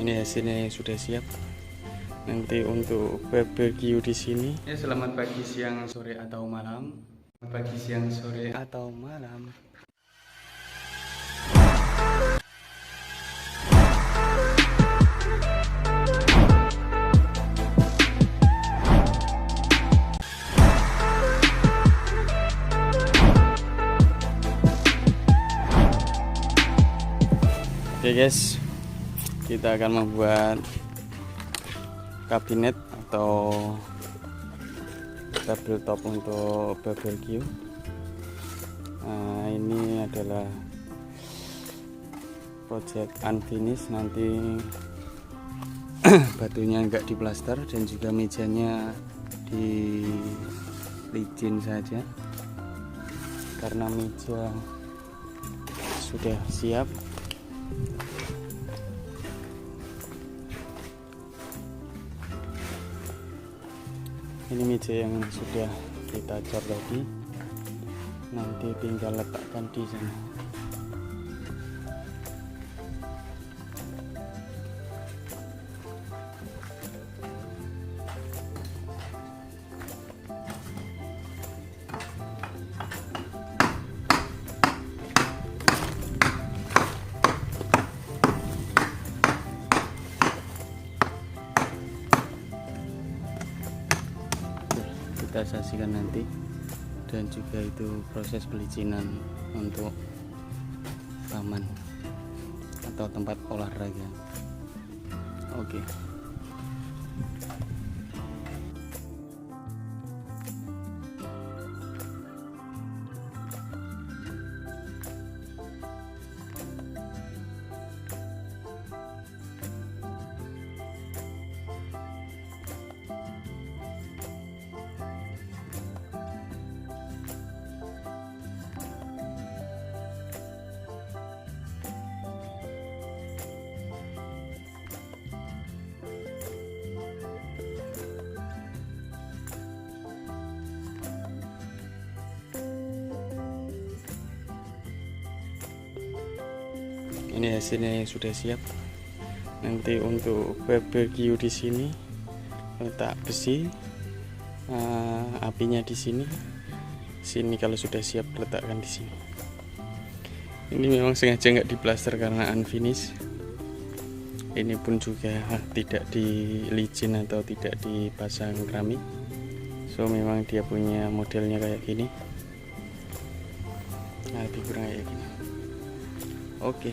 Ini hasilnya yang sudah siap nanti untuk barbecue di sini. Ya, selamat pagi, siang, sore atau malam. Pagi, siang, sore atau malam. Oke guys, kita akan membuat kabinet atau tabletop untuk barbecue. Nah, ini adalah project unfinished, nanti batunya enggak diplaster dan juga mejanya di licin saja karena meja sudah siap. Ini meja yang sudah kita cat tadi, nanti tinggal letakkan di sana. Kita saksikan nanti, dan juga itu proses pelicinan untuk taman atau tempat olahraga. Oke. Ini hasilnya yang sudah siap nanti untuk barbecue di sini. Letak besi, apinya di sini. Sini kalau sudah siap letakkan di sini. Ini memang sengaja nggak diplaster karena unfinished. Ini pun juga tidak dilicin atau tidak dipasang keramik. So memang dia punya modelnya kayak gini. Nah, lebih kurang kayak gini. Oke.